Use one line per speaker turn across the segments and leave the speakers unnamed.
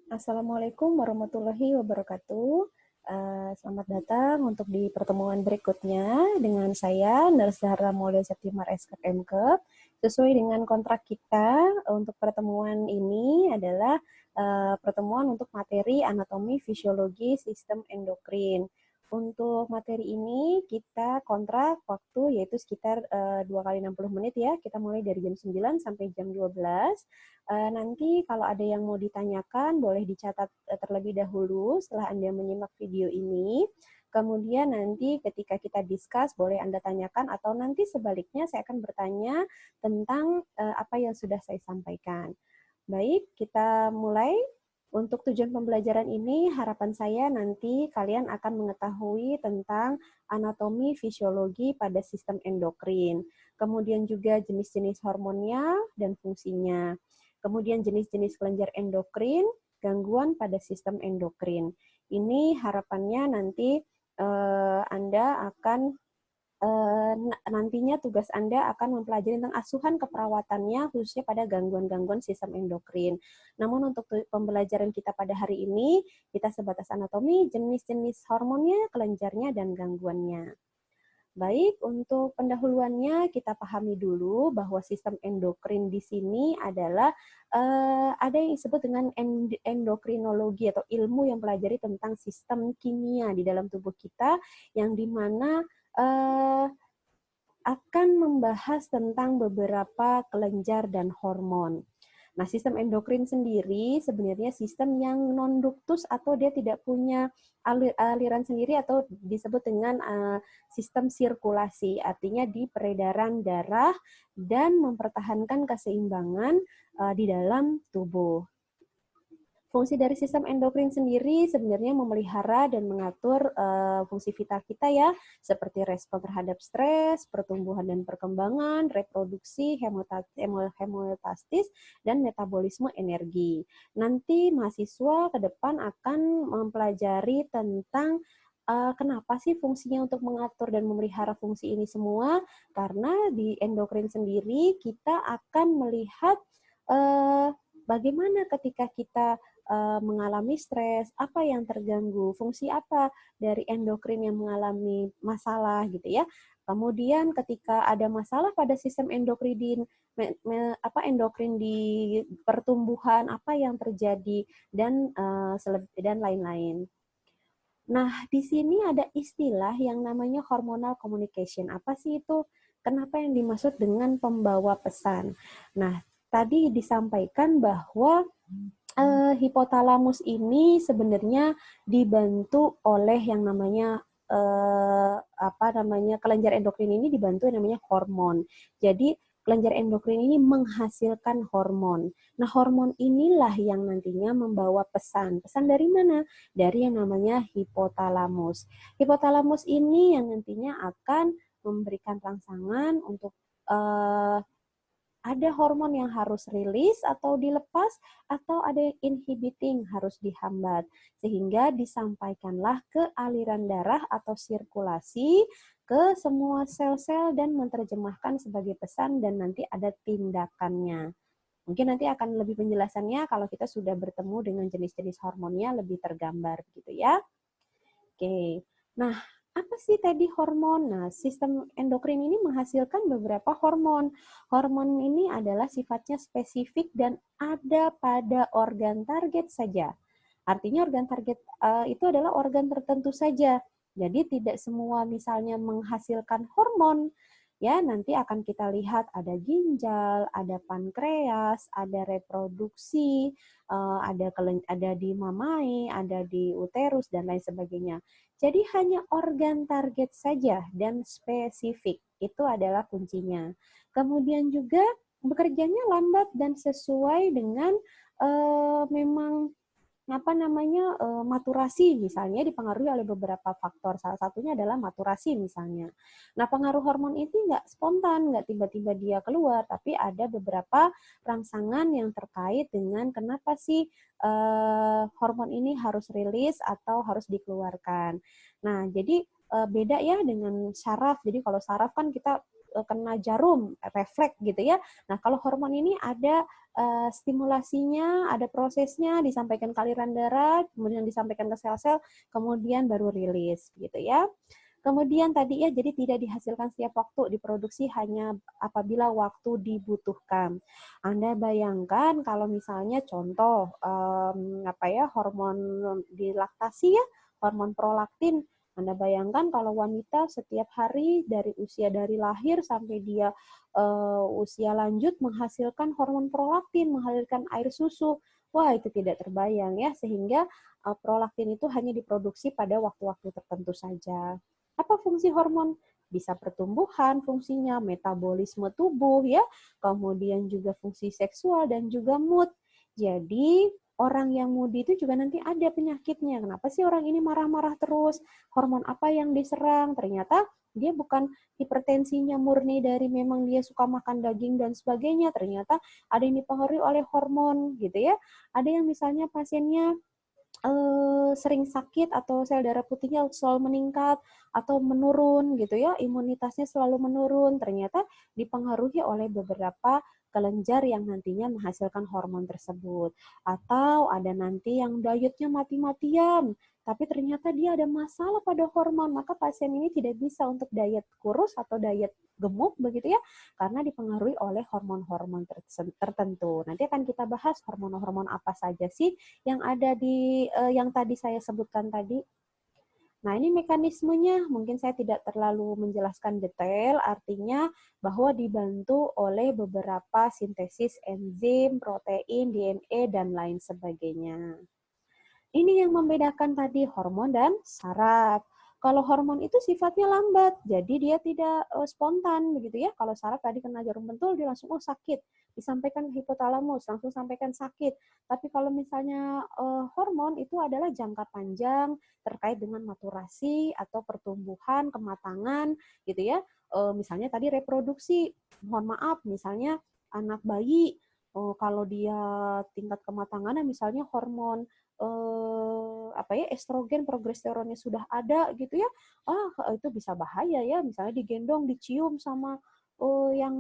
Assalamualaikum warahmatullahi wabarakatuh. Selamat datang untuk di pertemuan berikutnya dengan saya, Nurse Zahra Maulida Septimar SKMKEP. Sesuai dengan kontrak kita, untuk pertemuan ini adalah pertemuan untuk materi anatomi fisiologi sistem endokrin. Untuk materi ini kita kontrak waktu yaitu sekitar 2 kali 60 menit ya. Kita mulai dari jam 9 sampai jam 12. Nanti kalau ada yang mau ditanyakan, boleh dicatat terlebih dahulu setelah Anda menyimak video ini. Kemudian nanti ketika kita discuss, boleh Anda tanyakan, atau nanti sebaliknya saya akan bertanya tentang apa yang sudah saya sampaikan. Baik, kita mulai. Untuk tujuan pembelajaran ini, harapan saya nanti kalian akan mengetahui tentang anatomi fisiologi pada sistem endokrin, kemudian juga jenis-jenis hormonnya dan fungsinya, kemudian jenis-jenis kelenjar endokrin, gangguan pada sistem endokrin. Ini harapannya nanti Anda akan nantinya tugas Anda akan mempelajari tentang asuhan keperawatannya khususnya pada gangguan-gangguan sistem endokrin. Namun untuk pembelajaran kita pada hari ini, kita sebatas anatomi, jenis-jenis hormonnya, kelenjarnya, dan gangguannya. Baik, untuk pendahuluannya kita pahami dulu bahwa sistem endokrin di sini adalah ada yang disebut dengan endokrinologi atau ilmu yang pelajari tentang sistem kimia di dalam tubuh kita yang dimana akan membahas tentang beberapa kelenjar dan hormon. Nah, sistem endokrin sendiri sebenarnya sistem yang non-duktus atau dia tidak punya aliran sendiri atau disebut dengan sistem sirkulasi, artinya di peredaran darah dan mempertahankan keseimbangan di dalam tubuh. Fungsi dari sistem endokrin sendiri sebenarnya memelihara dan mengatur fungsi vital kita ya, seperti respon terhadap stres, pertumbuhan dan perkembangan, reproduksi, hemostasis, dan metabolisme energi. Nanti mahasiswa ke depan akan mempelajari tentang kenapa sih fungsinya untuk mengatur dan memelihara fungsi ini semua, karena di endokrin sendiri kita akan melihat bagaimana ketika kita mengalami stres, apa yang terganggu, fungsi apa dari endokrin yang mengalami masalah gitu ya. Kemudian ketika ada masalah pada sistem endokrin endokrin di pertumbuhan, apa yang terjadi dan lain-lain. Nah, di sini ada istilah yang namanya hormonal communication. Apa sih itu? Kenapa yang dimaksud dengan pembawa pesan? Nah, tadi disampaikan bahwa hipotalamus ini sebenarnya dibantu oleh yang namanya kelenjar endokrin ini dibantu yang namanya hormon. Jadi kelenjar endokrin ini menghasilkan hormon. Nah, hormon inilah yang nantinya membawa pesan. Pesan dari mana? Dari yang namanya hipotalamus. Hipotalamus ini yang nantinya akan memberikan rangsangan untuk ada hormon yang harus rilis atau dilepas, atau ada yang inhibiting harus dihambat. Sehingga disampaikanlah ke aliran darah atau sirkulasi ke semua sel-sel dan menerjemahkan sebagai pesan dan nanti ada tindakannya. Mungkin nanti akan lebih penjelasannya kalau kita sudah bertemu dengan jenis-jenis hormonnya lebih tergambar gitu ya. Oke. Nah, apa sih tadi hormon? Nah, sistem endokrin ini menghasilkan beberapa hormon. Hormon ini adalah sifatnya spesifik dan ada pada organ target saja. Artinya organ target itu adalah organ tertentu saja. Jadi tidak semua misalnya menghasilkan hormon. Ya, nanti akan kita lihat ada ginjal, ada pankreas, ada reproduksi, ada di mamae, ada di uterus dan lain sebagainya. Jadi hanya organ target saja dan spesifik. Itu adalah kuncinya. Kemudian juga bekerjanya lambat dan sesuai dengan memang maturasi misalnya dipengaruhi oleh beberapa faktor. Salah satunya adalah maturasi misalnya. Nah, pengaruh hormon ini nggak spontan, nggak tiba-tiba dia keluar, tapi ada beberapa rangsangan yang terkait dengan kenapa sih hormon ini harus rilis atau harus dikeluarkan. Nah, jadi beda ya dengan saraf. Jadi kalau saraf kan kita kena jarum, refleks gitu ya. Nah, kalau hormon ini ada stimulasinya, ada prosesnya, disampaikan ke aliran darah, kemudian disampaikan ke sel-sel, kemudian baru rilis, gitu ya. Kemudian tadi ya, jadi tidak dihasilkan setiap waktu, diproduksi hanya apabila waktu dibutuhkan. Anda bayangkan kalau misalnya contoh hormon di laktasi ya, hormon prolaktin. Anda bayangkan kalau wanita setiap hari dari lahir sampai dia usia lanjut menghasilkan hormon prolaktin, menghasilkan air susu. Wah, itu tidak terbayang ya, sehingga prolaktin itu hanya diproduksi pada waktu-waktu tertentu saja. Apa fungsi hormon? Bisa pertumbuhan fungsinya, metabolisme tubuh ya, kemudian juga fungsi seksual dan juga mood. Jadi orang yang moody itu juga nanti ada penyakitnya. Kenapa sih orang ini marah-marah terus? Hormon apa yang diserang? Ternyata dia bukan hipertensinya murni dari memang dia suka makan daging dan sebagainya. Ternyata ada yang dipengaruhi oleh hormon gitu ya. Ada yang misalnya pasiennya sering sakit atau sel darah putihnya selalu meningkat atau menurun gitu ya, imunitasnya selalu menurun, ternyata dipengaruhi oleh beberapa kelenjar yang nantinya menghasilkan hormon tersebut. Atau ada nanti yang dietnya mati-matian, tapi ternyata dia ada masalah pada hormon, maka pasien ini tidak bisa untuk diet kurus atau diet gemuk begitu ya, karena dipengaruhi oleh hormon-hormon tertentu. Nanti akan kita bahas hormon-hormon apa saja sih yang ada di yang tadi saya sebutkan tadi. Nah, ini mekanismenya mungkin saya tidak terlalu menjelaskan detail, artinya bahwa dibantu oleh beberapa sintesis enzim, protein, DNA, dan lain sebagainya. Ini yang membedakan tadi hormon dan saraf. Kalau hormon itu sifatnya lambat, jadi dia tidak spontan begitu ya. Kalau saraf tadi kena jarum pentul dia langsung sakit, disampaikan ke hipotalamus langsung sampaikan sakit. Tapi kalau misalnya hormon itu adalah jangka panjang terkait dengan maturasi atau pertumbuhan, kematangan gitu ya. Misalnya tadi reproduksi, mohon maaf, misalnya anak bayi kalau dia tingkat kematangannya misalnya hormon estrogen, progesteronnya sudah ada gitu ya, itu bisa bahaya ya, misalnya digendong, dicium sama yang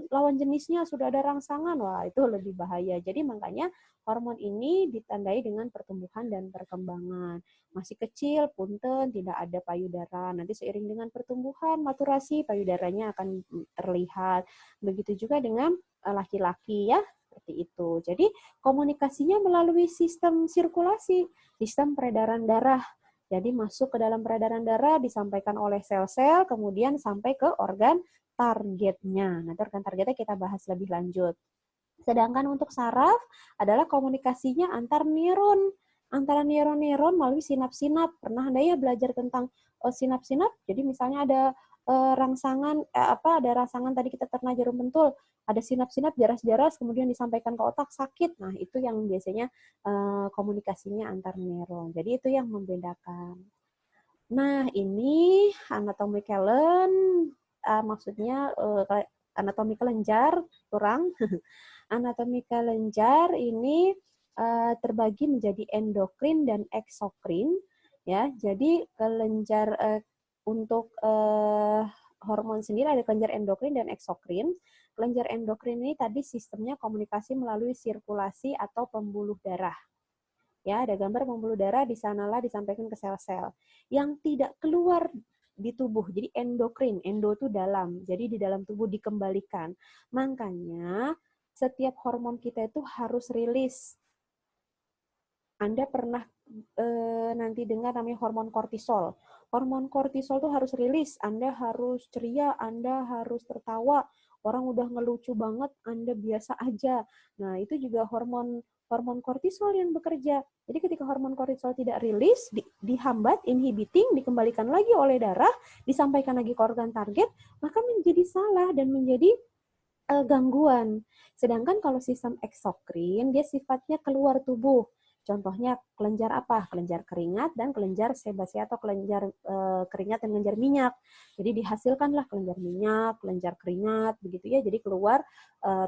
lawan jenisnya sudah ada rangsangan, wah itu lebih bahaya. Jadi makanya hormon ini ditandai dengan pertumbuhan dan perkembangan. Masih kecil, punten, tidak ada payudara. Nanti seiring dengan pertumbuhan, maturasi, payudaranya akan terlihat. Begitu juga dengan laki-laki ya, seperti itu. Jadi komunikasinya melalui sistem sirkulasi, sistem peredaran darah. Jadi masuk ke dalam peredaran darah, disampaikan oleh sel-sel, kemudian sampai ke organ targetnya. Nanti organ targetnya kita bahas lebih lanjut. Sedangkan untuk saraf adalah komunikasinya antar neuron. Antara neuron-neuron melalui sinap-sinap. Pernah Anda ya belajar tentang sinap-sinap? Jadi misalnya ada ada rangsangan tadi kita terkena jarum pentul, ada sinap-sinap jaras-jaras kemudian disampaikan ke otak sakit. Nah, itu yang biasanya komunikasinya antar neuron. Jadi itu yang membedakan. Nah, ini anatomi Kellen, maksudnya anatomi kelenjar, kurang. Anatomi kelenjar ini terbagi menjadi endokrin dan eksokrin. Ya, jadi kelenjar untuk hormon sendiri ada kelenjar endokrin dan eksokrin. Kelenjar endokrin ini tadi sistemnya komunikasi melalui sirkulasi atau pembuluh darah. Ya, ada gambar pembuluh darah, di sanalah disampaikan ke sel-sel yang tidak keluar di tubuh. Jadi endokrin, endo itu dalam. Jadi di dalam tubuh dikembalikan. Makanya setiap hormon kita itu harus rilis. Anda pernah nanti dengar namanya hormon kortisol. Hormon kortisol itu harus rilis. Anda harus ceria, Anda harus tertawa. Orang udah ngelucu banget, Anda biasa aja. Nah, itu juga hormon kortisol yang bekerja. Jadi ketika hormon kortisol tidak rilis, dihambat, inhibiting, dikembalikan lagi oleh darah, disampaikan lagi ke organ target, maka menjadi salah dan menjadi gangguan. Sedangkan kalau sistem eksokrin, dia sifatnya keluar tubuh. Contohnya kelenjar apa? Kelenjar keringat dan kelenjar sebasea atau kelenjar keringat dan kelenjar minyak. Jadi dihasilkanlah kelenjar minyak, kelenjar keringat, begitu ya. Jadi keluar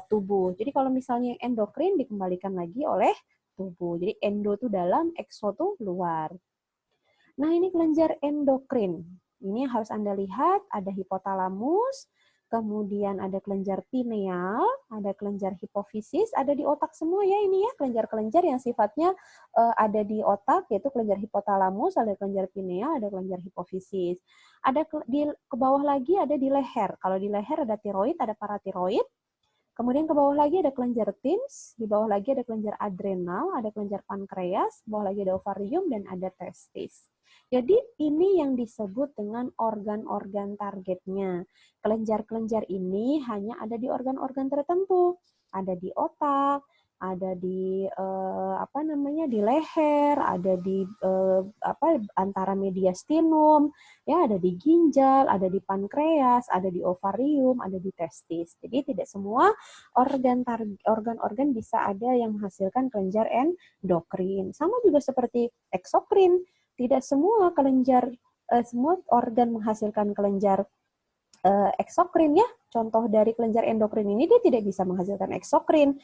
tubuh. Jadi kalau misalnya endokrin dikembalikan lagi oleh tubuh. Jadi endo itu dalam, ekso itu luar. Nah, ini kelenjar endokrin. Ini harus Anda lihat, ada hipotalamus, kemudian ada kelenjar pineal, ada kelenjar hipofisis, ada di otak semua ya ini ya, kelenjar-kelenjar yang sifatnya ada di otak, yaitu kelenjar hipotalamus, ada kelenjar pineal, ada kelenjar hipofisis. Ada ke bawah lagi ada di leher. Kalau di leher ada tiroid, ada paratiroid. Kemudian ke bawah lagi ada kelenjar Thymus, di bawah lagi ada kelenjar adrenal, ada kelenjar pankreas, bawah lagi ada ovarium, dan ada testis. Jadi ini yang disebut dengan organ-organ targetnya. Kelenjar-kelenjar ini hanya ada di organ-organ tertentu. Ada di otak, ada di di leher, ada di antara mediastinum, ya ada di ginjal, ada di pankreas, ada di ovarium, ada di testis. Jadi tidak semua organ-organ bisa ada yang menghasilkan kelenjar endokrin. Sama juga seperti eksokrin, tidak semua semua organ menghasilkan kelenjar eksokrin ya. Contoh dari kelenjar endokrin ini dia tidak bisa menghasilkan eksokrin,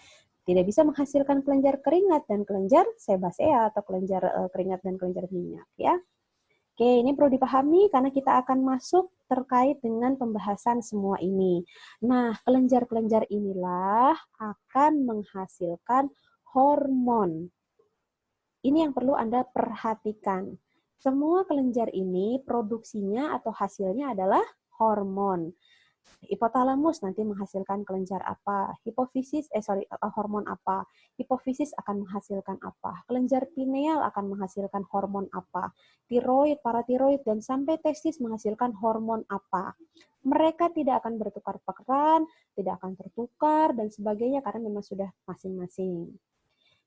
tidak bisa menghasilkan kelenjar keringat dan kelenjar sebasea atau kelenjar keringat dan kelenjar minyak ya. Oke, ini perlu dipahami karena kita akan masuk terkait dengan pembahasan semua ini. Nah, kelenjar-kelenjar inilah akan menghasilkan hormon. Ini yang perlu Anda perhatikan. Semua kelenjar ini produksinya atau hasilnya adalah hormon. Hipotalamus nanti menghasilkan kelenjar apa, hormon apa, hipofisis akan menghasilkan apa, kelenjar pineal akan menghasilkan hormon apa, tiroid, paratiroid, dan sampai testis menghasilkan hormon apa. Mereka tidak akan bertukar peran, tidak akan tertukar, dan sebagainya karena memang sudah masing-masing.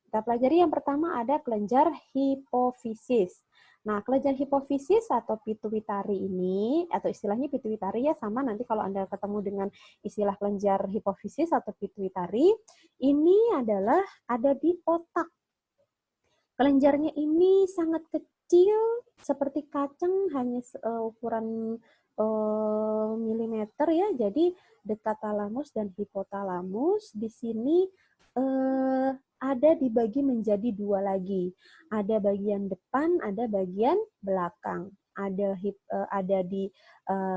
Kita pelajari yang pertama ada kelenjar hipofisis. Nah, kelenjar hipofisis atau pituitari ini, atau istilahnya pituitari ya sama nanti kalau Anda ketemu dengan istilah kelenjar hipofisis atau pituitari, ini adalah ada di otak. Kelenjarnya ini sangat kecil, seperti kacang, hanya ukuran milimeter ya, jadi dekat talamus dan hipotalamus di sini ada dibagi menjadi dua lagi. Ada bagian depan, ada bagian belakang. Ada di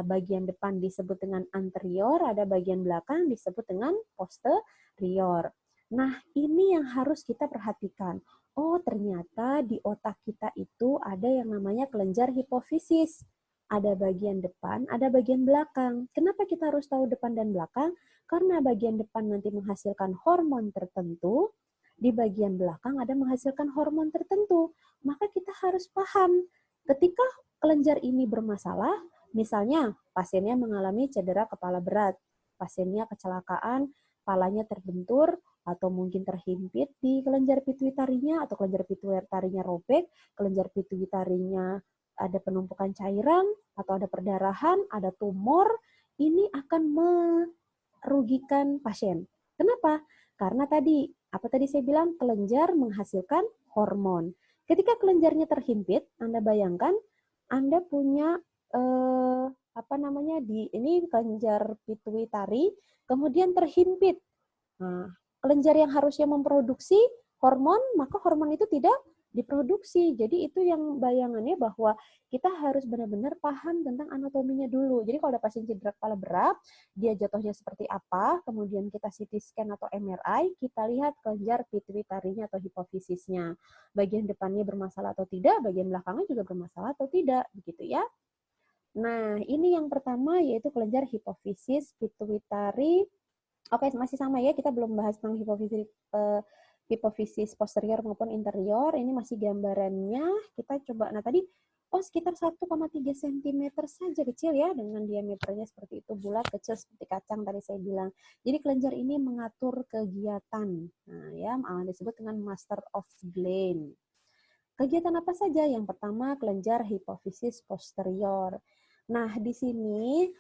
bagian depan disebut dengan anterior, ada bagian belakang disebut dengan posterior. Nah, ini yang harus kita perhatikan. Oh, ternyata di otak kita itu ada yang namanya kelenjar hipofisis. Ada bagian depan, ada bagian belakang. Kenapa kita harus tahu depan dan belakang? Karena bagian depan nanti menghasilkan hormon tertentu, di bagian belakang ada menghasilkan hormon tertentu. Maka kita harus paham, ketika kelenjar ini bermasalah, misalnya pasiennya mengalami cedera kepala berat, pasiennya kecelakaan, kepalanya terbentur, atau mungkin terhimpit di kelenjar pituitarinya, atau kelenjar pituitarinya robek, kelenjar pituitarinya ada penumpukan cairan, atau ada perdarahan, ada tumor, ini akan merugikan pasien. Kenapa? Karena apa tadi saya bilang, kelenjar menghasilkan hormon. Ketika kelenjarnya terhimpit, Anda bayangkan Anda punya ini kelenjar pituitari, kemudian terhimpit. Nah, kelenjar yang harusnya memproduksi hormon, maka hormon itu tidak diproduksi. Jadi itu yang bayangannya bahwa kita harus benar-benar paham tentang anatominya dulu. Jadi kalau ada pasien cedera kepala berat, dia jatuhnya seperti apa, kemudian kita CT scan atau MRI, kita lihat kelenjar pituitarinya atau hipofisisnya. Bagian depannya bermasalah atau tidak, bagian belakangnya juga bermasalah atau tidak, begitu ya. Nah, ini yang pertama yaitu kelenjar hipofisis pituitari. Oke, masih sama ya, kita belum bahas tentang hipofisis posterior maupun interior. Ini masih gambarannya. Kita coba, nah tadi, sekitar 1,3 cm saja, kecil ya, dengan diameternya seperti itu, bulat, kecil seperti kacang tadi saya bilang. Jadi kelenjar ini mengatur kegiatan. Nah ya, disebut dengan master of gland. Kegiatan apa saja? Yang pertama, kelenjar hipofisis posterior. Nah, di sini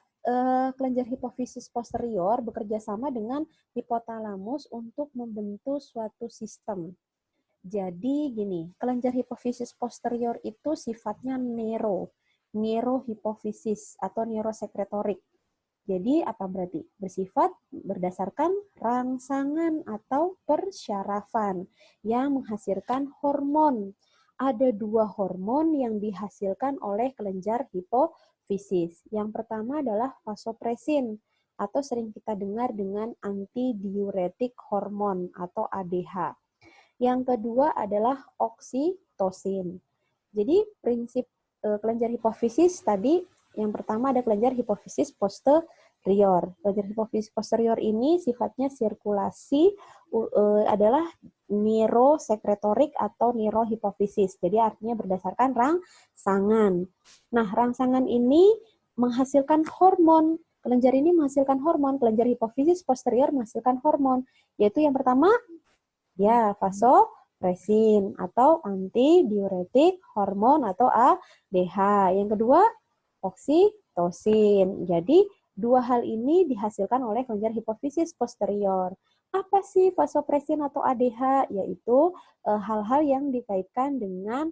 kelenjar hipofisis posterior bekerja sama dengan hipotalamus untuk membentuk suatu sistem. Jadi gini, kelenjar hipofisis posterior itu sifatnya neurohipofisis atau neurosekretorik. Jadi apa berarti? Bersifat berdasarkan rangsangan atau persyarafan yang menghasilkan hormon. Ada dua hormon yang dihasilkan oleh kelenjar hipofisis. Yang pertama adalah vasopresin. atau sering kita dengar dengan antidiuretik hormon atau ADH. Yang kedua adalah oksitosin. Jadi prinsip kelenjar hipofisis tadi, yang pertama ada kelenjar hipofisis posterior. Kelenjar hipofisis posterior ini sifatnya sirkulasi, adalah neurosekretorik atau neurohipofisis. Jadi artinya berdasarkan rangsangan. Nah, rangsangan ini menghasilkan hormon. Kelenjar ini menghasilkan hormon. Kelenjar hipofisis posterior menghasilkan hormon. Yaitu yang pertama, ya, vasopresin atau antidiuretik hormon atau ADH. Yang kedua, oksitosin. Jadi, dua hal ini dihasilkan oleh kelenjar hipofisis posterior. Apa sih vasopresin atau ADH? Yaitu hal-hal yang dikaitkan dengan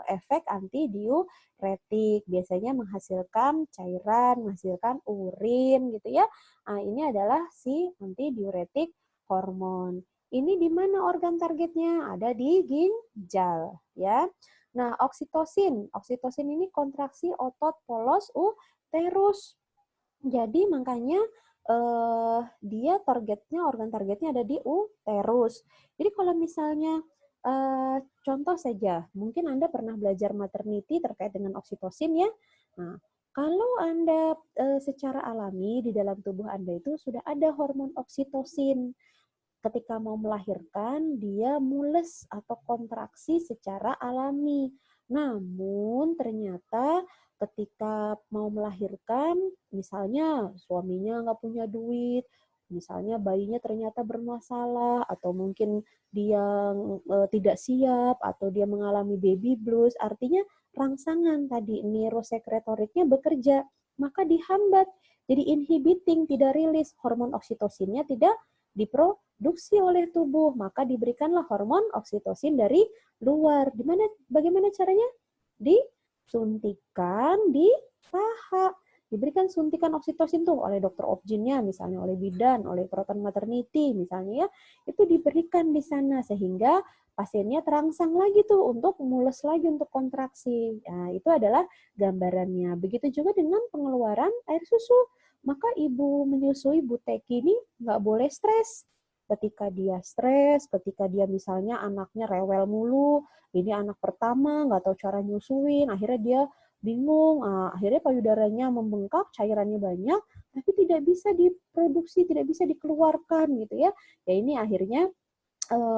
efek antidiuretik. Biasanya menghasilkan cairan, menghasilkan urin gitu ya. Nah, ini adalah si antidiuretik hormon. Ini di mana organ targetnya? Ada di ginjal, ya. Nah, oksitosin. Oksitosin ini kontraksi otot polos uterus. Jadi makanya dia organ targetnya ada di uterus. Jadi kalau misalnya contoh saja, mungkin Anda pernah belajar maternity terkait dengan oksitosin ya. Nah, kalau Anda secara alami di dalam tubuh Anda itu sudah ada hormon oksitosin. Ketika mau melahirkan, dia mules atau kontraksi secara alami. Namun ternyata ketika mau melahirkan, misalnya suaminya nggak punya duit, misalnya bayinya ternyata bermasalah, atau mungkin dia tidak siap, atau dia mengalami baby blues, artinya rangsangan tadi neurosekretoriknya bekerja, maka dihambat. Jadi inhibiting, tidak rilis, hormon oksitosinnya tidak diproduksi oleh tubuh, maka diberikanlah hormon oksitosin dari luar. Bagaimana caranya? Disuntikan di paha. Diberikan suntikan oksitosin tuh oleh dokter obgynnya, misalnya oleh bidan, oleh proton maternity misalnya ya, itu diberikan di sana sehingga pasiennya terangsang lagi tuh untuk mules lagi untuk kontraksi. Nah, itu adalah gambarannya. Begitu juga dengan pengeluaran air susu. Maka ibu menyusui Buteki ini nggak boleh stres. Ketika dia stres, ketika dia misalnya anaknya rewel mulu, ini anak pertama, nggak tahu cara nyusuin, akhirnya dia bingung, akhirnya payudaranya membengkak, cairannya banyak, tapi tidak bisa diproduksi, tidak bisa dikeluarkan gitu ya. Ya ini akhirnya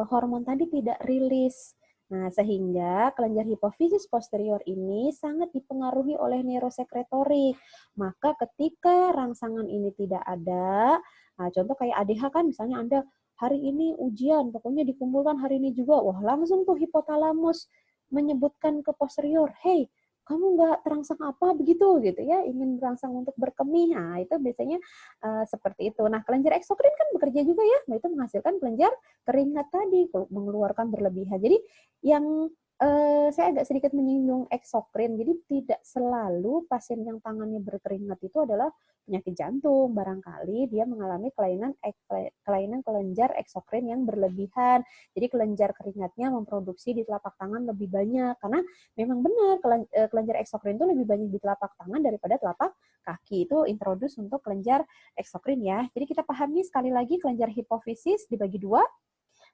hormon tadi tidak rilis. Nah, sehingga kelenjar hipofisis posterior ini sangat dipengaruhi oleh neurosekretorik. Maka ketika rangsangan ini tidak ada, nah contoh kayak ADH kan misalnya Anda hari ini ujian, pokoknya dikumpulkan hari ini juga, wah langsung tuh hipotalamus menyebutkan ke posterior, hey, kamu nggak terangsang apa begitu gitu ya, ingin merangsang untuk berkemih. Nah, itu biasanya seperti itu. Nah, kelenjar eksokrin kan bekerja juga ya, nah itu menghasilkan kelenjar keringat tadi, mengeluarkan berlebihan. Jadi yang saya agak sedikit menyinggung eksokrin. Jadi tidak selalu pasien yang tangannya berkeringat itu adalah penyakit jantung. Barangkali dia mengalami kelainan kelenjar eksokrin yang berlebihan. Jadi kelenjar keringatnya memproduksi di telapak tangan lebih banyak. Karena memang benar kelenjar eksokrin itu lebih banyak di telapak tangan daripada telapak kaki. Itu introduce untuk kelenjar eksokrin ya. Jadi kita pahami sekali lagi kelenjar hipofisis dibagi dua.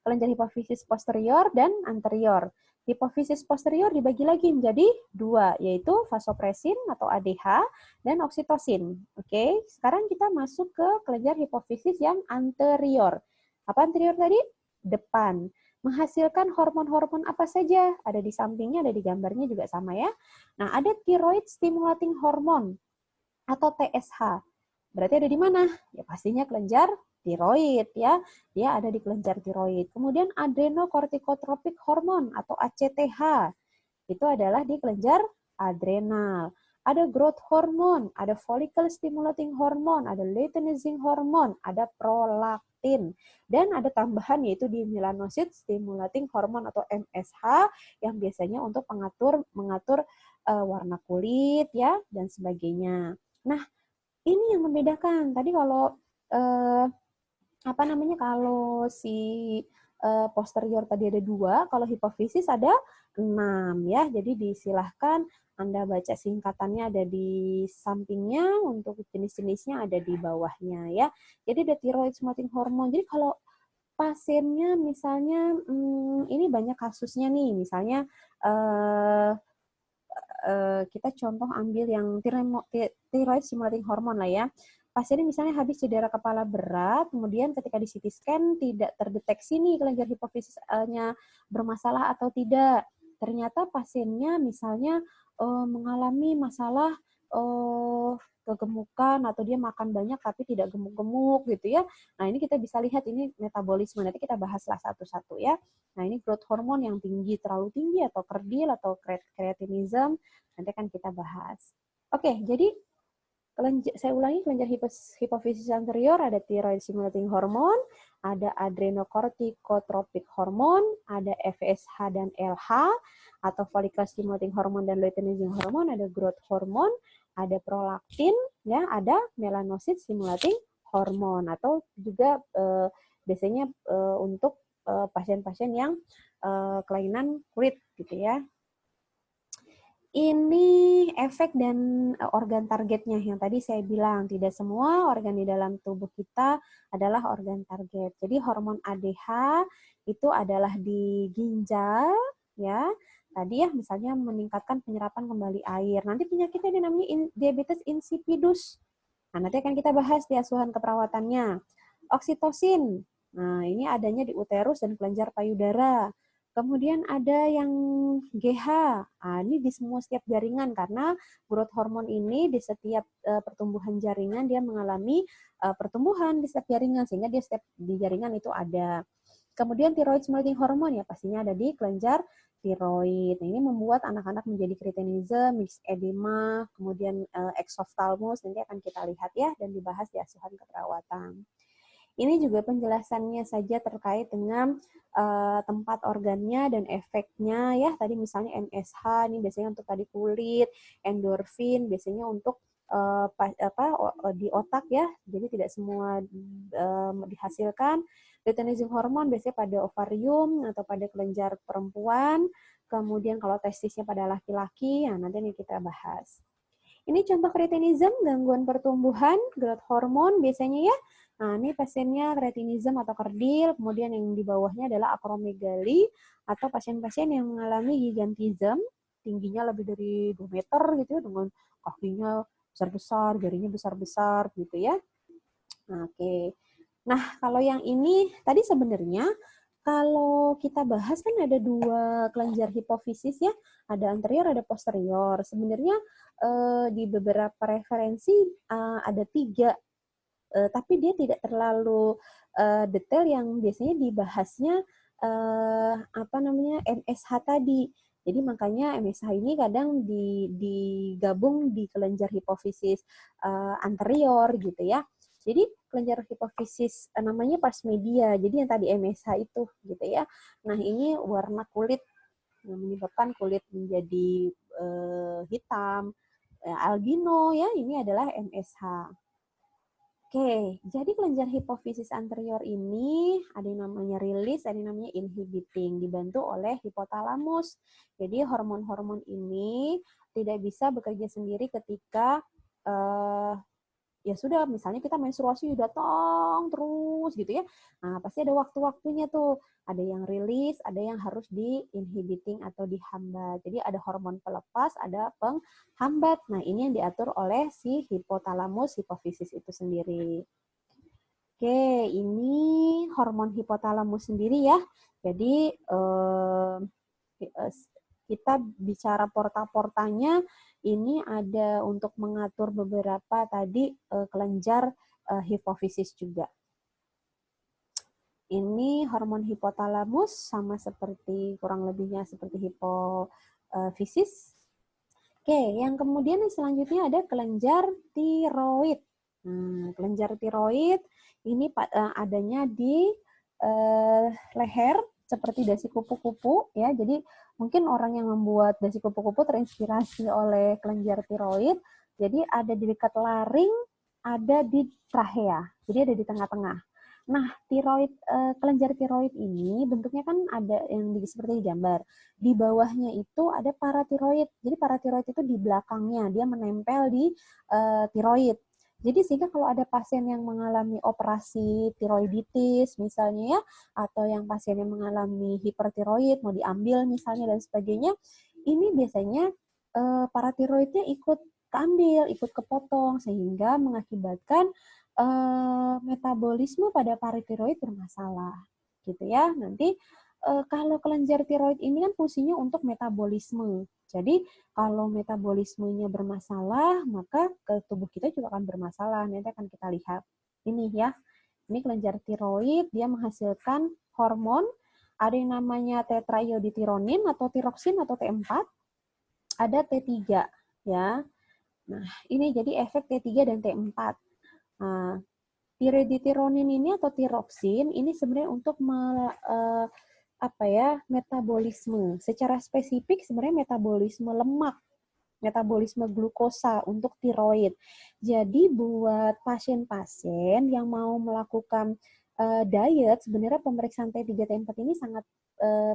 Kelenjar hipofisis posterior dan anterior. Hipofisis posterior dibagi lagi menjadi dua, yaitu vasopresin atau ADH dan oksitosin. Oke, sekarang kita masuk ke kelenjar hipofisis yang anterior. Apa anterior tadi? Depan. Menghasilkan hormon-hormon apa saja? Ada di sampingnya, ada di gambarnya juga sama ya. Nah, ada thyroid stimulating hormone atau TSH. Berarti ada di mana? Ya pastinya kelenjar tiroid ya. Dia ada di kelenjar tiroid. Kemudian adrenocorticotropic hormone atau ACTH. Itu adalah di kelenjar adrenal. Ada growth hormone, ada follicle stimulating hormone, ada luteinizing hormone, ada prolaktin. Dan ada tambahan yaitu di melanocyte stimulating hormone atau MSH yang biasanya untuk mengatur warna kulit ya dan sebagainya. Nah, ini yang membedakan. Tadi kalau kalau si posterior tadi ada 2, kalau hipofisis ada 6 ya. Jadi disilahkan Anda baca singkatannya ada di sampingnya, untuk jenis-jenisnya ada di bawahnya ya. Jadi ada thyroid stimulating hormone. Jadi kalau pasiennya misalnya ini banyak kasusnya nih, misalnya kita contoh ambil yang thyroid stimulating hormone lah ya. Pasiennya misalnya habis cedera kepala berat, kemudian ketika di CT scan tidak terdeteksi nih kelenjar hipofisisnya bermasalah atau tidak. Ternyata pasiennya misalnya mengalami masalah kegemukan atau dia makan banyak tapi tidak gemuk-gemuk gitu ya. Nah, ini kita bisa lihat ini metabolisme. Nanti kita bahaslah satu-satu ya. Nah, ini growth hormone yang tinggi, terlalu tinggi atau kerdil atau kreatinism. Nanti akan kita bahas. Oke, jadi saya ulangi, kelenjar hipofisis anterior ada thyroid stimulating hormone, ada adrenocorticotropic hormone, ada FSH dan LH, atau follicle stimulating hormone dan luteinizing hormone, ada growth hormone, ada prolaktin, ya, ada melanocyte stimulating hormone, atau juga biasanya untuk pasien-pasien yang kelainan kulit gitu ya. Ini efek dan organ targetnya yang tadi saya bilang, tidak semua organ di dalam tubuh kita adalah organ target. Jadi hormon ADH itu adalah di ginjal ya. Tadi ya misalnya meningkatkan penyerapan kembali air. Nanti penyakitnya namanya diabetes insipidus. Nah, nanti akan kita bahas di asuhan keperawatannya. Oksitosin. Nah, ini adanya di uterus dan kelenjar payudara. Kemudian ada yang GH, ini di semua setiap jaringan karena growth hormone ini di setiap pertumbuhan jaringan dia mengalami pertumbuhan di setiap jaringan sehingga dia setiap di jaringan itu ada. Kemudian thyroid stimulating hormone ya pastinya ada di kelenjar tiroid. Nah, ini membuat anak-anak menjadi kretinisme, mixed edema, kemudian exophthalmos nanti akan kita lihat ya dan dibahas di asuhan keperawatan. Ini juga penjelasannya saja terkait dengan tempat organnya dan efeknya ya. Tadi misalnya MSH ini biasanya untuk tadi kulit, endorfin biasanya untuk di otak ya. Jadi tidak semua dihasilkan. Luteinizing hormone biasanya pada ovarium atau pada kelenjar perempuan. Kemudian kalau testisnya pada laki-laki, ya nanti ini kita bahas. Ini contoh kretinisme, gangguan pertumbuhan, growth hormone biasanya ya. Nah, ini pasiennya kretinisme atau kerdil, kemudian yang di bawahnya adalah akromegali, atau pasien-pasien yang mengalami gigantism, tingginya lebih dari 2 meter gitu ya, dengan kakinya besar-besar, jarinya besar-besar gitu ya. Nah, oke. Nah, kalau yang ini, tadi sebenarnya kalau kita bahas kan ada 2 kelenjar hipofisis ya, ada anterior, ada posterior. Sebenarnya di beberapa referensi ada 3, tapi dia tidak terlalu detail yang biasanya dibahasnya MSH tadi. Jadi makanya MSH ini kadang digabung di kelenjar hipofisis anterior gitu ya. Jadi kelenjar hipofisis namanya pars media. Jadi yang tadi MSH itu gitu ya. Nah, ini warna kulit yang menyebabkan kulit menjadi hitam, albino ya, ini adalah MSH. Oke, jadi kelenjar hipofisis anterior ini ada yang namanya rilis, ada yang namanya inhibiting, dibantu oleh hipotalamus. Jadi hormon-hormon ini tidak bisa bekerja sendiri ketika ya sudah, misalnya kita menstruasi datang terus gitu ya. Nah, pasti ada waktu-waktunya tuh. Ada yang rilis, ada yang harus di inhibiting atau dihambat. Jadi ada hormon pelepas, ada penghambat. Nah, ini yang diatur oleh si hipotalamus hipofisis itu sendiri. Oke, ini hormon hipotalamus sendiri ya. Jadi kita bicara porta-portanya, ini ada untuk mengatur beberapa tadi kelenjar hipofisis juga. Ini hormon hipotalamus sama seperti kurang lebihnya seperti hipofisis. Oke, yang kemudian selanjutnya ada kelenjar tiroid. Nah, kelenjar tiroid ini adanya di leher seperti dasi kupu-kupu ya. Jadi mungkin orang yang membuat dasi kupu-kupu terinspirasi oleh kelenjar tiroid. Jadi ada di dekat laring, ada di trachea. Jadi ada di tengah-tengah. Nah, kelenjar tiroid ini bentuknya kan ada yang seperti di gambar. Di bawahnya itu ada paratiroid. Jadi paratiroid itu di belakangnya, dia menempel di tiroid. Jadi sehingga kalau ada pasien yang mengalami operasi tiroiditis misalnya ya, atau yang pasien yang mengalami hipertiroid mau diambil misalnya dan sebagainya, ini biasanya paratiroidnya ikut keambil, ikut kepotong sehingga mengakibatkan metabolisme pada paratiroid bermasalah, gitu ya. Nanti kalau kelenjar tiroid ini kan fungsinya untuk metabolisme. Jadi kalau metabolismenya bermasalah, maka ke tubuh kita juga akan bermasalah. Nanti akan kita lihat. Ini ya, ini kelenjar tiroid, dia menghasilkan hormon, ada yang namanya tetraioditironin atau tiroksin atau T4, ada T3 ya. Nah, ini jadi efek T3 dan T4. Nah, tiroiditironin ini atau tiroksin ini sebenarnya untuk metabolisme. Secara spesifik sebenarnya metabolisme lemak, metabolisme glukosa untuk tiroid. Jadi buat pasien-pasien yang mau melakukan diet, sebenarnya pemeriksaan T3 T4 ini sangat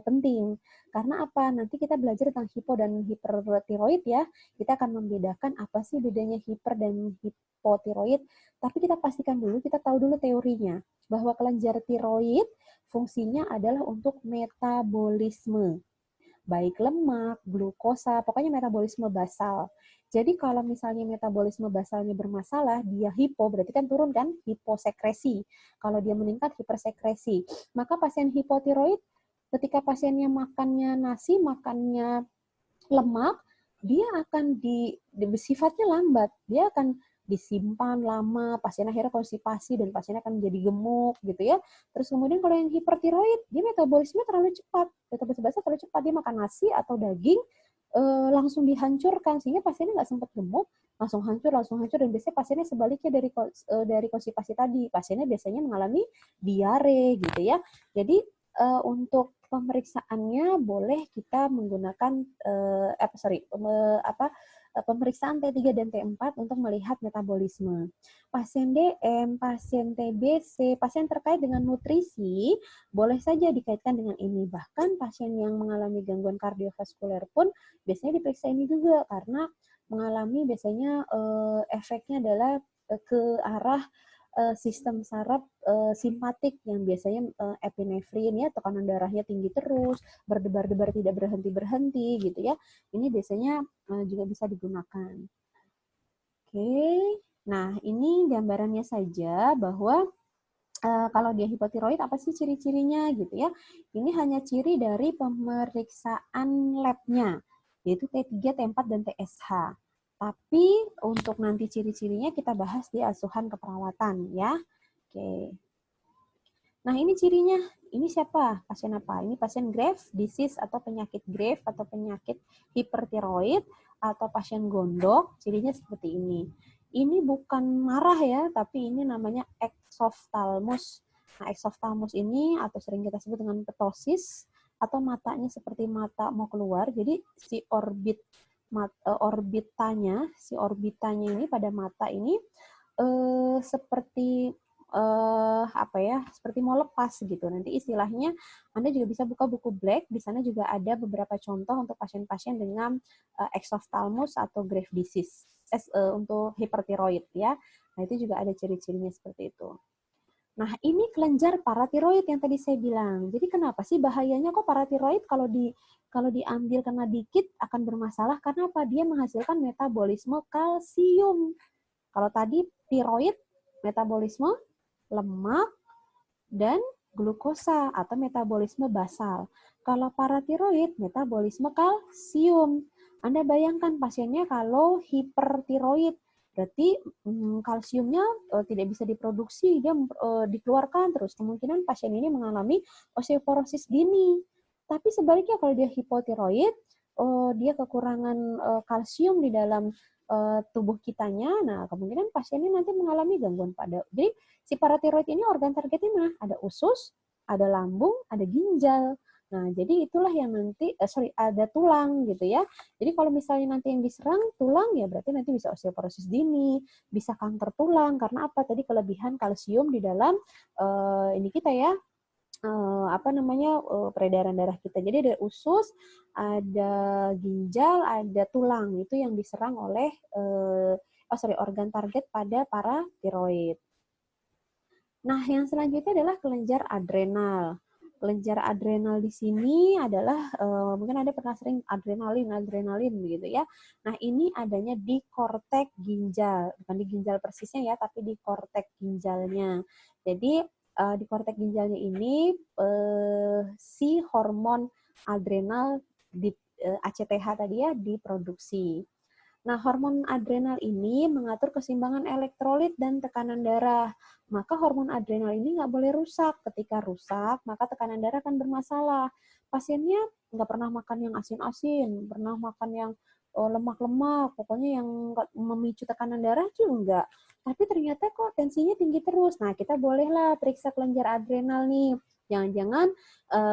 penting. Karena apa? Nanti kita belajar tentang hipo dan hipertiroid ya. Kita akan membedakan apa sih bedanya hiper dan hipotiroid. Tapi kita pastikan dulu, kita tahu dulu teorinya. Bahwa kelenjar tiroid fungsinya adalah untuk metabolisme. Baik lemak, glukosa, pokoknya metabolisme basal. Jadi kalau misalnya metabolisme basalnya bermasalah, dia hipo, berarti kan turun kan, hiposekresi. Kalau dia meningkat, hipersekresi. Maka pasien hipotiroid, ketika pasiennya makannya nasi, makannya lemak, dia akan sifatnya lambat. Dia akan disimpan lama, pasien akhirnya konstipasi dan pasien akan menjadi gemuk gitu ya. Terus kemudian kalau yang hipertiroid, dia metabolisme terlalu cepat. Metabolisme basal terlalu cepat, dia makan nasi atau daging langsung dihancurkan sehingga pasiennya nggak sempat gemuk, langsung hancur dan biasanya pasiennya sebaliknya dari konstipasi tadi. Pasiennya biasanya mengalami diare gitu ya. Jadi untuk pemeriksaannya boleh kita menggunakan pemeriksaan T3 dan T4 untuk melihat metabolisme. Pasien DM, pasien TBC, pasien terkait dengan nutrisi boleh saja dikaitkan dengan ini. Bahkan pasien yang mengalami gangguan kardiovaskuler pun biasanya diperiksa ini juga karena mengalami biasanya efeknya adalah ke arah sistem saraf simpatik yang biasanya epinefrin ya, tekanan darahnya tinggi terus, berdebar-debar tidak berhenti-berhenti gitu ya. Ini biasanya juga bisa digunakan. Oke. Nah, ini gambarannya saja bahwa kalau dia hipotiroid apa sih ciri-cirinya gitu ya. Ini hanya ciri dari pemeriksaan lab-nya, yaitu T3, T4, dan TSH. Tapi untuk nanti ciri-cirinya kita bahas di asuhan keperawatan ya. Oke. Nah, ini cirinya. Ini siapa? Pasien apa? Ini pasien Graves disease atau penyakit Graves atau penyakit hipertiroid atau pasien gondok. Cirinya seperti ini. Ini bukan marah ya, tapi ini namanya exophthalmos. Nah, exophthalmos ini atau sering kita sebut dengan ptosis atau matanya seperti mata mau keluar. Jadi si orbitanya ini pada mata ini seperti seperti mau lepas gitu. Nanti istilahnya Anda juga bisa buka buku Black, di sana juga ada beberapa contoh untuk pasien-pasien dengan exophthalmos atau Graves disease untuk hipertiroid ya. Nah, itu juga ada ciri-cirinya seperti itu. Nah, ini kelenjar paratiroid yang tadi saya bilang. Jadi kenapa sih bahayanya kok paratiroid kalau diambil kena dikit akan bermasalah karena apa? Dia menghasilkan metabolisme kalsium. Kalau tadi tiroid metabolisme lemak, dan glukosa atau metabolisme basal. Kalau paratiroid, metabolisme kalsium. Anda bayangkan pasiennya kalau hipertiroid, berarti kalsiumnya tidak bisa diproduksi, dia dikeluarkan terus. Kemungkinan pasien ini mengalami osteoporosis dini. Tapi sebaliknya kalau dia hipotiroid, dia kekurangan kalsium di dalam tubuh kitanya, nah kemungkinan pasiennya nanti mengalami gangguan pada. Jadi si paratiroid ini organ targetnya mana? Ada usus, ada lambung, ada ginjal. Nah, jadi itulah yang nanti, ada tulang gitu ya. Jadi kalau misalnya nanti yang diserang tulang, ya berarti nanti bisa osteoporosis dini, bisa kanker tulang, karena apa? Tadi kelebihan kalsium di dalam ini kita ya, peredaran darah kita. Jadi ada usus, ada ginjal, ada tulang. Itu yang diserang oleh organ target pada para tiroid. Nah, yang selanjutnya adalah kelenjar adrenal. Kelenjar adrenal di sini adalah mungkin Anda pernah sering adrenalin begitu ya. Nah, ini adanya di korteks ginjal, bukan di ginjal persisnya ya, tapi di korteks ginjalnya. Jadi di korteks ginjalnya ini si hormon adrenal di ACTH tadi ya diproduksi. Nah, hormon adrenal ini mengatur keseimbangan elektrolit dan tekanan darah. Maka hormon adrenal ini nggak boleh rusak. Ketika rusak, maka tekanan darah akan bermasalah. Pasiennya nggak pernah makan yang asin-asin, pernah makan yang lemak-lemak, pokoknya yang memicu tekanan darah juga enggak. Tapi ternyata kok tensinya tinggi terus. Nah, kita bolehlah periksa kelenjar adrenal nih. Jangan-jangan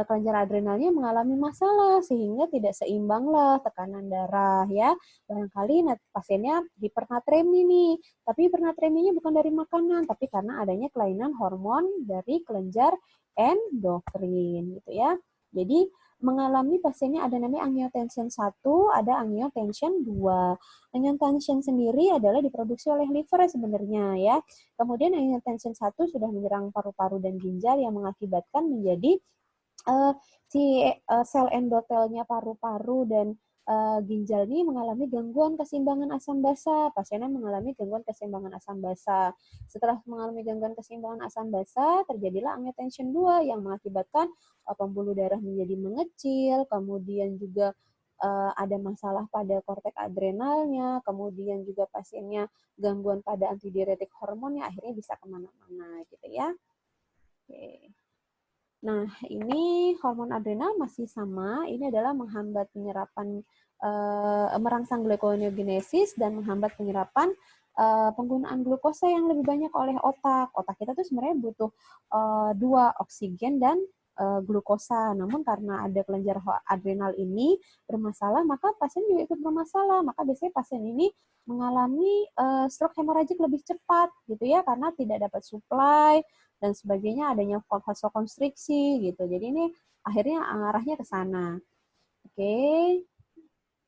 kelenjar adrenalnya mengalami masalah sehingga tidak seimbanglah tekanan darah ya. Barangkali pasiennya hipernatremi nih, tapi hipernatreminya bukan dari makanan, tapi karena adanya kelainan hormon dari kelenjar endokrin gitu ya. Jadi mengalami pasiennya ada namanya angiotensin 1, ada angiotensin 2. Angiotensin sendiri adalah diproduksi oleh liver sebenarnya ya. Kemudian angiotensin 1 sudah menyerang paru-paru dan ginjal yang mengakibatkan menjadi sel endotelnya paru-paru dan ginjal ini mengalami gangguan keseimbangan asam basa. Pasiennya mengalami gangguan keseimbangan asam basa. Setelah mengalami gangguan keseimbangan asam basa, terjadilah angiotensin 2 yang mengakibatkan pembuluh darah menjadi mengecil, kemudian juga ada masalah pada korteks adrenalnya, kemudian juga pasiennya gangguan pada antidiuretik hormonnya, akhirnya bisa kemana-mana gitu ya. Oke. Nah, ini hormon adrenal masih sama. Ini adalah menghambat penyerapan, merangsang gluconeogenesis dan menghambat penyerapan penggunaan glukosa yang lebih banyak oleh otak. Otak kita tuh sebenarnya butuh 2, oksigen dan glukosa. Namun karena ada kelenjar adrenal ini bermasalah, maka pasien juga ikut bermasalah. Maka biasanya pasien ini mengalami stroke hemoragik lebih cepat gitu ya, karena tidak dapat supply dan sebagainya, adanya vasokonstriksi gitu. Jadi ini akhirnya arahnya ke sana. Oke.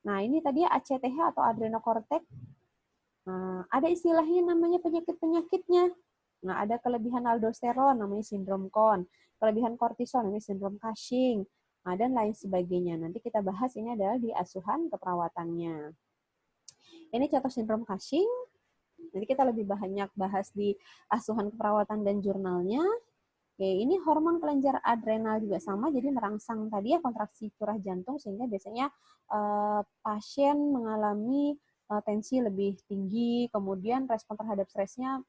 Nah, ini tadi ACTH atau adrenokorteks. Nah, ada istilahnya namanya penyakit-penyakitnya. Nah, ada kelebihan aldosteron namanya sindrom Kohn, kelebihan kortisol namanya sindrom Cushing, nah, dan lain sebagainya. Nanti kita bahas ini adalah di asuhan keperawatannya. Ini contoh sindrom Cushing. Jadi kita lebih banyak bahas di asuhan keperawatan dan jurnalnya. Oke, ini hormon kelenjar adrenal juga sama, jadi merangsang tadi ya kontraksi curah jantung sehingga biasanya pasien mengalami tensi lebih tinggi, kemudian respon terhadap stresnya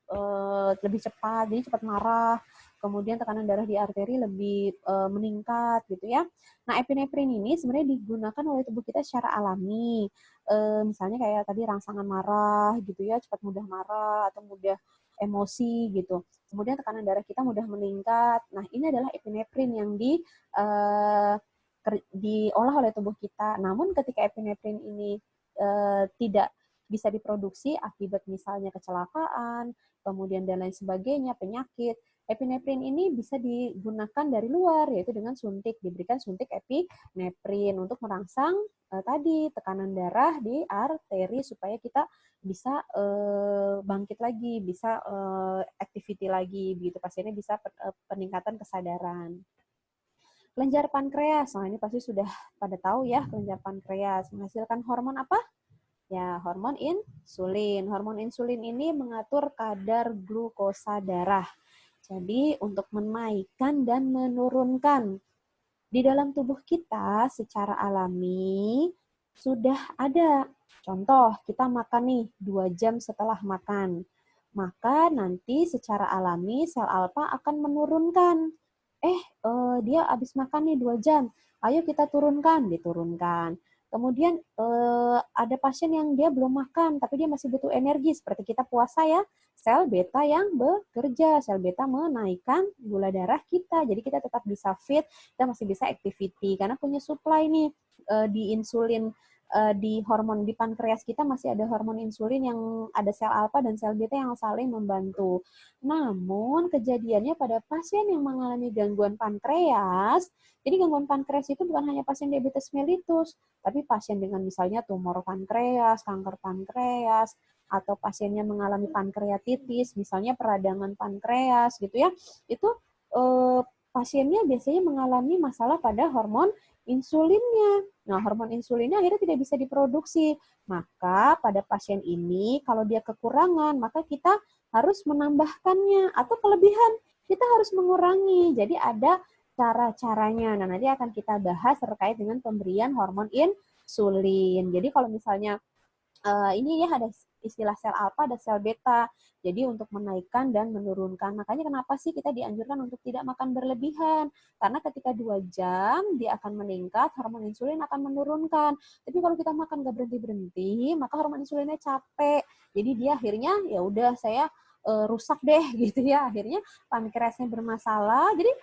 lebih cepat, jadi cepat marah, kemudian tekanan darah di arteri lebih meningkat gitu ya. Nah, epinefrin ini sebenarnya digunakan oleh tubuh kita secara alami. Misalnya kayak tadi rangsangan marah gitu ya, cepat mudah marah atau mudah emosi gitu. Kemudian tekanan darah kita mudah meningkat. Nah, ini adalah epinefrin yang diolah oleh tubuh kita. Namun ketika epinefrin ini tidak bisa diproduksi akibat misalnya kecelakaan, kemudian dan lain sebagainya, penyakit, epinefrin ini bisa digunakan dari luar, yaitu dengan suntik, diberikan suntik epinefrin untuk merangsang tadi tekanan darah di arteri supaya kita bisa bangkit lagi, bisa activity lagi, begitu pasiennya bisa peningkatan kesadaran. Kelenjar pankreas, nah ini pasti sudah pada tahu ya, kelenjar pankreas menghasilkan hormon apa? Ya, hormon insulin. Hormon insulin ini mengatur kadar glukosa darah. Jadi untuk menaikkan dan menurunkan di dalam tubuh kita secara alami sudah ada. Contoh, kita makan nih 2 jam setelah makan. Maka nanti secara alami sel alfa akan menurunkan. Dia habis makan nih 2 jam. Ayo kita turunkan, diturunkan. Kemudian ada pasien yang dia belum makan, tapi dia masih butuh energi, seperti kita puasa ya, sel beta yang bekerja, sel beta menaikkan gula darah kita, jadi kita tetap bisa fit, kita masih bisa activity, karena punya supply nih di insulin, di hormon di pankreas kita masih ada hormon insulin yang ada sel alfa dan sel beta yang saling membantu. Namun kejadiannya pada pasien yang mengalami gangguan pankreas, jadi gangguan pankreas itu bukan hanya pasien diabetes mellitus, tapi pasien dengan misalnya tumor pankreas, kanker pankreas, atau pasiennya mengalami pankreatitis, misalnya peradangan pankreas gitu ya, itu pasiennya biasanya mengalami masalah pada hormon insulinnya. Nah, hormon insulinnya akhirnya tidak bisa diproduksi. Maka pada pasien ini, kalau dia kekurangan, maka kita harus menambahkannya. Atau kelebihan, kita harus mengurangi. Jadi ada cara-caranya. Nah, nanti akan kita bahas terkait dengan pemberian hormon insulin. Jadi kalau misalnya ini ya ada istilah sel alfa dan sel beta. Jadi untuk menaikkan dan menurunkan. Makanya kenapa sih kita dianjurkan untuk tidak makan berlebihan? Karena ketika 2 jam dia akan meningkat, hormon insulin akan menurunkan. Tapi kalau kita makan nggak berhenti-berhenti, maka hormon insulinnya capek. Jadi dia akhirnya ya udah saya rusak deh gitu ya. Akhirnya pankreasnya bermasalah. Jadi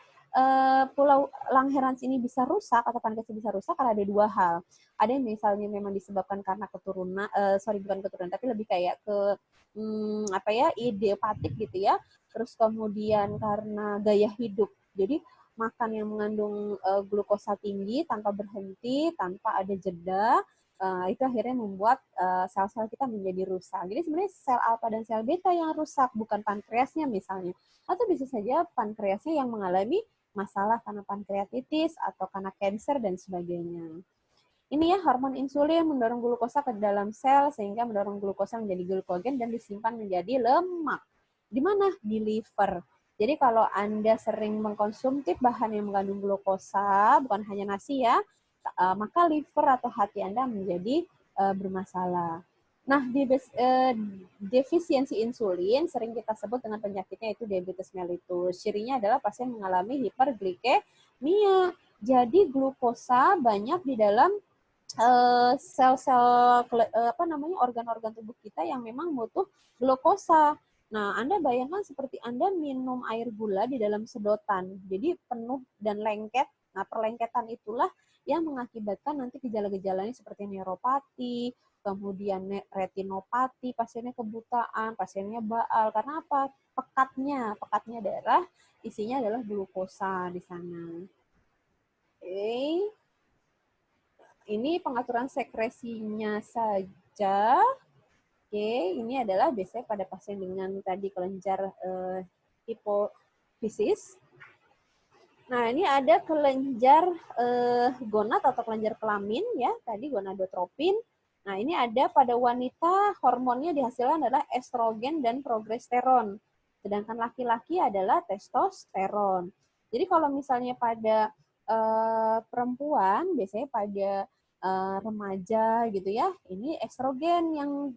pulau Langerhans ini bisa rusak atau pankreasnya bisa rusak karena ada 2 hal. Ada yang misalnya memang disebabkan karena keturunan, bukan keturunan, tapi lebih kayak ke apa ya, idiopatik gitu ya. Terus kemudian karena gaya hidup. Jadi makan yang mengandung glukosa tinggi tanpa berhenti, tanpa ada jeda, itu akhirnya membuat sel-sel kita menjadi rusak. Jadi sebenarnya sel alfa dan sel beta yang rusak, bukan pankreasnya misalnya. Atau bisa saja pankreasnya yang mengalami masalah karena pankreatitis atau karena kanker dan sebagainya. Ini ya, hormon insulin mendorong glukosa ke dalam sel sehingga mendorong glukosa menjadi glukogen dan disimpan menjadi lemak. Di mana? Di liver. Jadi kalau Anda sering mengkonsumsi bahan yang mengandung glukosa, bukan hanya nasi ya, maka liver atau hati Anda menjadi bermasalah. Nah, defisiensi insulin sering kita sebut dengan penyakitnya itu diabetes mellitus. Cirinya adalah pasien mengalami hiperglikemia. Jadi glukosa banyak di dalam sel-sel organ-organ tubuh kita yang memang butuh glukosa. Nah, Anda bayangkan seperti Anda minum air gula di dalam sedotan. Jadi penuh dan lengket. Nah, perlengketan itulah yang mengakibatkan nanti gejala-gejalanya seperti neuropati, kemudian retinopati, pasiennya kebutaan, pasiennya baal. Karena apa? Pekatnya darah isinya adalah glukosa di sana. Oke. Ini pengaturan sekresinya saja. Oke, ini adalah biasanya pada pasien dengan tadi kelenjar hipofisis. Nah, ini ada kelenjar gonad atau kelenjar kelamin ya, tadi gonadotropin. Nah, ini ada pada wanita hormonnya dihasilkan adalah estrogen dan progesteron. Sedangkan laki-laki adalah testosteron. Jadi kalau misalnya pada perempuan, biasanya pada remaja gitu ya, ini estrogen yang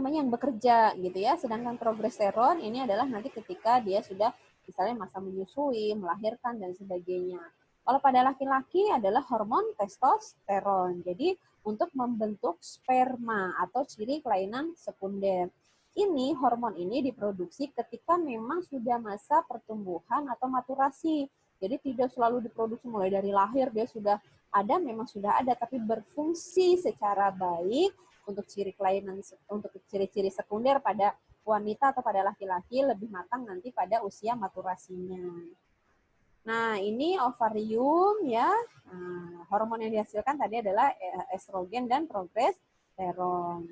yang bekerja gitu ya, sedangkan progesteron ini adalah nanti ketika dia sudah misalnya masa menyusui, melahirkan dan sebagainya. Kalau pada laki-laki adalah hormon testosteron. Jadi untuk membentuk sperma atau ciri kelainan sekunder. Ini hormon ini diproduksi ketika memang sudah masa pertumbuhan atau maturasi. Jadi tidak selalu diproduksi mulai dari lahir, dia sudah ada, memang sudah ada, tapi berfungsi secara baik untuk ciri kelainan, untuk ciri-ciri sekunder pada wanita atau pada laki-laki lebih matang nanti pada usia maturasinya. Nah, ini ovarium ya. Nah, hormon yang dihasilkan tadi adalah estrogen dan progesteron.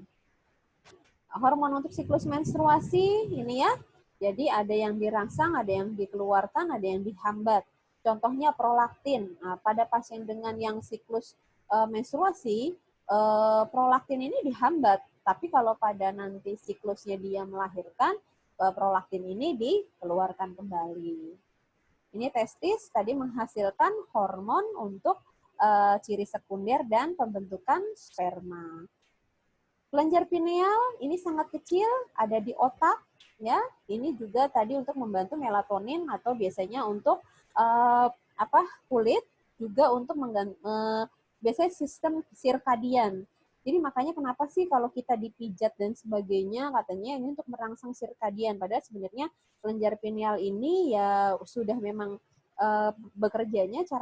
Hormon untuk siklus menstruasi ini ya. Jadi ada yang dirangsang, ada yang dikeluarkan, ada yang dihambat. Contohnya prolaktin. Nah, pada pasien dengan yang siklus menstruasi, prolaktin ini dihambat. Tapi kalau pada nanti siklusnya dia melahirkan, prolaktin ini dikeluarkan kembali. Ini testis tadi menghasilkan hormon untuk ciri sekunder dan pembentukan sperma. Kelenjar pineal ini sangat kecil, ada di otak, ya. Ini juga tadi untuk membantu melatonin atau biasanya untuk kulit. juga untuk biasanya sistem sirkadian. Jadi makanya kenapa sih kalau kita dipijat dan sebagainya katanya ini untuk merangsang sirkadian. Padahal sebenarnya kelenjar pineal ini ya sudah memang cara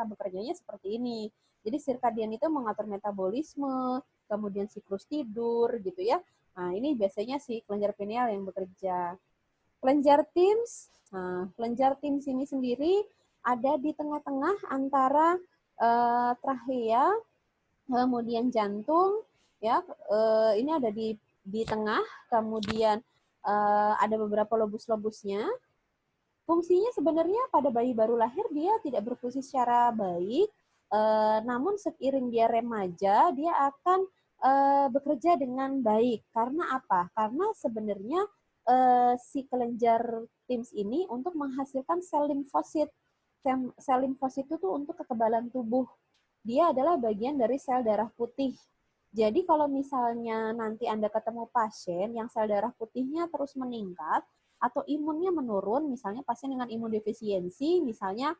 bekerjanya seperti ini. Jadi sirkadian itu mengatur metabolisme, kemudian siklus tidur gitu ya. Nah, ini biasanya si kelenjar pineal yang bekerja. Kelenjar Tims ini sendiri ada di tengah-tengah antara trachea, kemudian jantung, ya. Ini ada di tengah, kemudian ada beberapa lobus-lobusnya. Fungsinya sebenarnya pada bayi baru lahir dia tidak berfungsi secara baik, namun seiring dia remaja dia akan bekerja dengan baik. Karena apa? Karena sebenarnya si kelenjar TIMS ini untuk menghasilkan sel limfosit. Sel limfosit itu tuh untuk kekebalan tubuh. Dia adalah bagian dari sel darah putih. Jadi kalau misalnya nanti Anda ketemu pasien yang sel darah putihnya terus meningkat, atau imunnya menurun, misalnya pasien dengan imun defisiensi, misalnya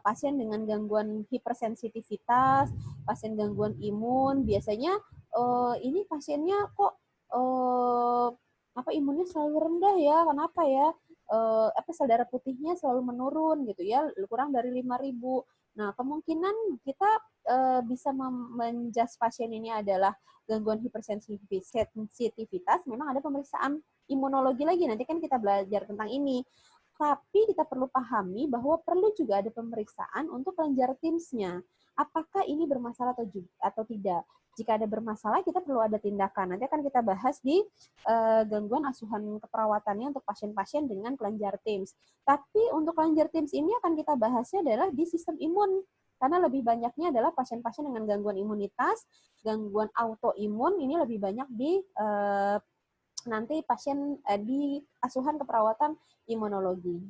pasien dengan gangguan hipersensitivitas, pasien gangguan imun, biasanya ini pasiennya kok imunnya selalu rendah ya, kenapa ya? Sel darah putihnya selalu menurun gitu ya, kurang dari 5.000. Nah, kemungkinan kita bisa menjudge pasien ini adalah gangguan hipersensitivitas, memang ada pemeriksaan imunologi lagi, nanti kan kita belajar tentang ini. Tapi kita perlu pahami bahwa perlu juga ada pemeriksaan untuk kelenjar TIMS-nya. Apakah ini bermasalah atau tidak? Jika ada bermasalah, kita perlu ada tindakan. Nanti akan kita bahas di gangguan asuhan keperawatannya untuk pasien-pasien dengan kelenjar TIMS. Tapi untuk kelenjar TIMS ini akan kita bahasnya adalah di sistem imun. Karena lebih banyaknya adalah pasien-pasien dengan gangguan imunitas, gangguan autoimun, ini lebih banyak di nanti pasien di asuhan keperawatan imunologi.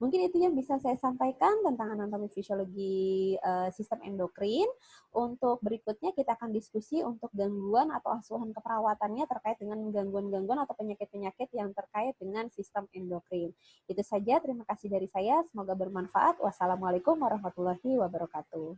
Mungkin itu yang bisa saya sampaikan tentang anatomi fisiologi sistem endokrin. Untuk berikutnya kita akan diskusi untuk gangguan atau asuhan keperawatannya terkait dengan gangguan-gangguan atau penyakit-penyakit yang terkait dengan sistem endokrin. Itu saja, terima kasih dari saya. Semoga bermanfaat. Wassalamualaikum warahmatullahi wabarakatuh.